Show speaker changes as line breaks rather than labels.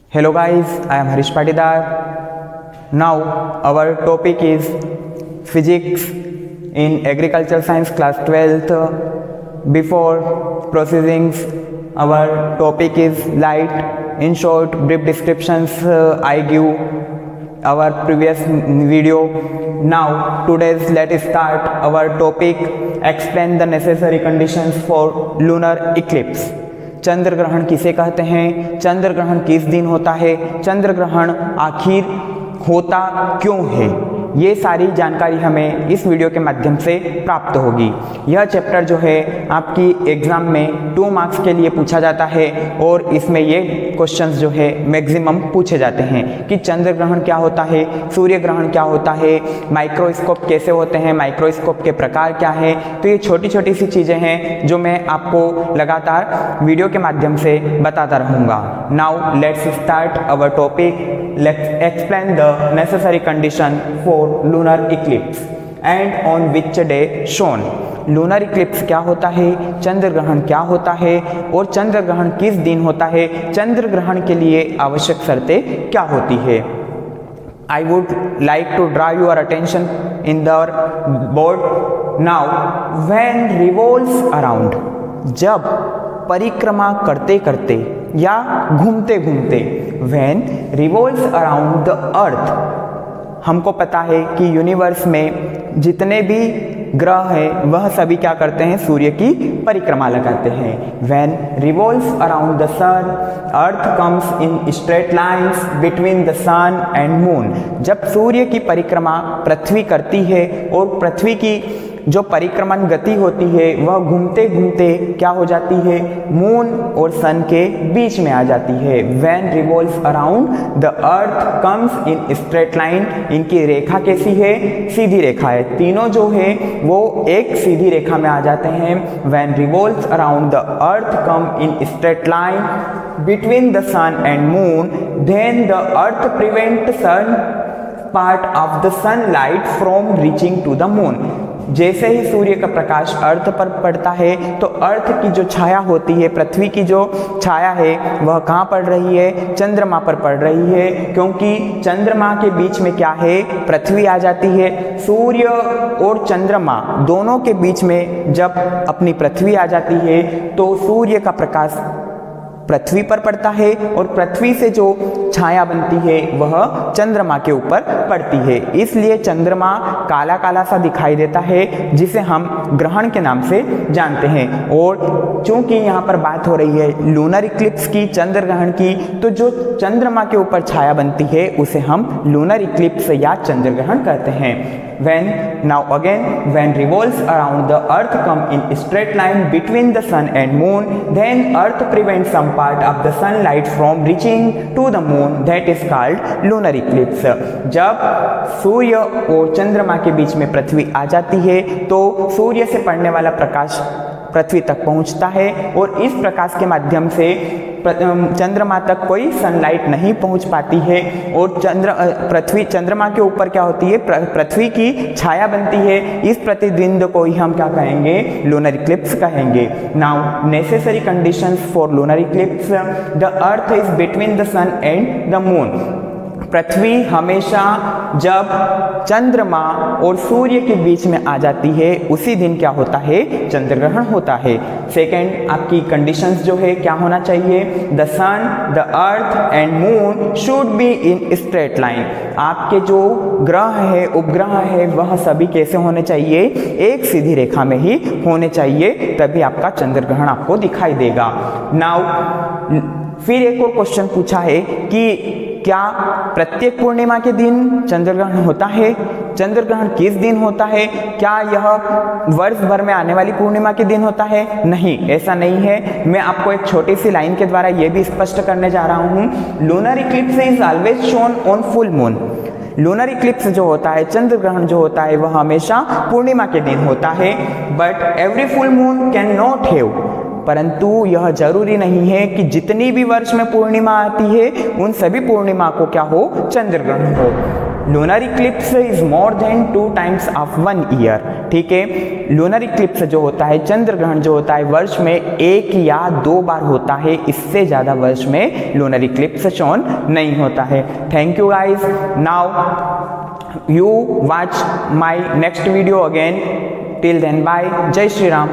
Hello guys, I am Harish Patidar. Now our topic is physics in agriculture science class 12th. Before proceeding, our topic is light. In short, brief descriptions I give our previous video. Now today's let's start our topic. Explain the necessary conditions for lunar eclipse. चंद्र ग्रहण किसे कहते हैं, चंद्र ग्रहण किस दिन होता है, चंद्र ग्रहण आखिर होता क्यों है, ये सारी जानकारी हमें इस वीडियो के माध्यम से प्राप्त होगी। यह चैप्टर जो है आपकी एग्जाम में 2 मार्क्स के लिए पूछा जाता है और इसमें ये क्वेश्चंस जो है मैक्सिमम पूछे जाते हैं कि चंद्र ग्रहण क्या होता है, सूर्य ग्रहण क्या होता है, माइक्रोस्कोप कैसे होते हैं, माइक्रोस्कोप के प्रकार क्या हैं। तो ये छोटी छोटी सी चीज़ें हैं जो मैं आपको लगातार वीडियो के माध्यम से बताता रहूँगा। Now let's start our topic. Let's explain the necessary condition for lunar eclipse and on which day shown। Lunar Eclipse क्या होता है, चंद्र ग्रहण क्या होता है और चंद्र ग्रहण किस दिन होता है, चंद्र ग्रहण के लिए आवश्यक शर्तें क्या होती है। I would like to draw your attention in the board now। when revolves around, जब परिक्रमा करते करते या घूमते घूमते, when revolves around the earth। हमको पता है कि यूनिवर्स में जितने भी ग्रह हैं वह सभी क्या करते हैं, सूर्य की परिक्रमा लगाते हैं। When revolves around the sun, earth comes in straight lines between the sun and moon। जब सूर्य की परिक्रमा पृथ्वी करती है और पृथ्वी की जो परिक्रमण गति होती है वह घूमते घूमते क्या हो जाती है, मून और सन के बीच में आ जाती है। When revolves around the earth comes in straight line। इनकी रेखा कैसी है, सीधी रेखा है, तीनों जो है वो एक सीधी रेखा में आ जाते हैं। When revolves around the earth come in straight line between the sun and moon, then the earth prevents sun part of the sunlight from reaching to the moon। जैसे ही सूर्य का प्रकाश अर्थ पर पड़ता है तो अर्थ की जो छाया होती है, पृथ्वी की जो छाया है वह कहाँ पड़ रही है, चंद्रमा पर पड़ रही है, क्योंकि चंद्रमा के बीच में क्या है, पृथ्वी आ जाती है। सूर्य और चंद्रमा दोनों के बीच में जब अपनी पृथ्वी आ जाती है तो सूर्य का प्रकाश पृथ्वी पर पड़ता है और पृथ्वी से जो छाया बनती है वह चंद्रमा के ऊपर पड़ती है। इसलिए चंद्रमा काला काला सा दिखाई देता है जिसे हम ग्रहण के नाम से जानते हैं। और चूंकि यहाँ पर बात हो रही है लूनर इक्लिप्स की, चंद्र ग्रहण की, तो जो चंद्रमा के ऊपर छाया बनती है उसे हम लूनर इक्लिप्स या चंद्र ग्रहण कहते हैं। when revolves around the earth come in straight line between the sun and moon, then earth prevents some part of the sunlight from reaching to the moon, that is called lunar eclipse। जब सूर्य और चंद्रमा के बीच में पृथ्वी आ जाती है तो सूर्य से पड़ने वाला प्रकाश पृथ्वी तक पहुंचता है और इस प्रकाश के माध्यम से चंद्रमा तक कोई सनलाइट नहीं पहुंच पाती है और चंद्रमा के ऊपर क्या होती है, पृथ्वी की छाया बनती है। इस प्रतिबिंब को ही हम क्या कहेंगे, लूनर इक्लिप्स कहेंगे। Now necessary conditions for lunar eclipse. The earth is between the sun and the moon. पृथ्वी हमेशा जब चंद्रमा और सूर्य के बीच में आ जाती है उसी दिन क्या होता है, चंद्र ग्रहण होता है। सेकेंड आपकी कंडीशंस जो है क्या होना चाहिए, the sun, the earth and moon should be in straight line. आपके जो ग्रह है, उपग्रह है, वह सभी कैसे होने चाहिए, एक सीधी रेखा में ही होने चाहिए, तभी आपका चंद्र ग्रहण आपको दिखाई देगा। नाउ फिर एक और क्वेश्चन पूछा है कि क्या प्रत्येक पूर्णिमा के दिन चंद्र ग्रहण होता है, चंद्र ग्रहण किस दिन होता है, क्या यह वर्ष भर में आने वाली पूर्णिमा के दिन होता है। नहीं, ऐसा नहीं है। मैं आपको एक छोटी सी लाइन के द्वारा यह भी स्पष्ट करने जा रहा हूँ। Lunar Eclipse is always shown on full moon. Lunar Eclipse जो होता है, चंद्र ग्रहण जो होता है, वह हमेशा पूर्णिमा के दिन होता है। But every full moon can not have, परंतु यह जरूरी नहीं है कि जितनी भी वर्ष में पूर्णिमा आती है उन सभी पूर्णिमा को क्या हो, चंद्र ग्रहण हो। Lunar Eclipse is more than 2 times of 1 year. ठीक है, लूनर इक्लिप्स जो होता है, चंद्र ग्रहण जो होता है, वर्ष में 1 या 2 बार होता है, इससे ज़्यादा वर्ष में लूनर इक्लिप्स शोन नहीं होता है। Thank you guys. Now you watch my next video again. Till then bye. जय श्री राम।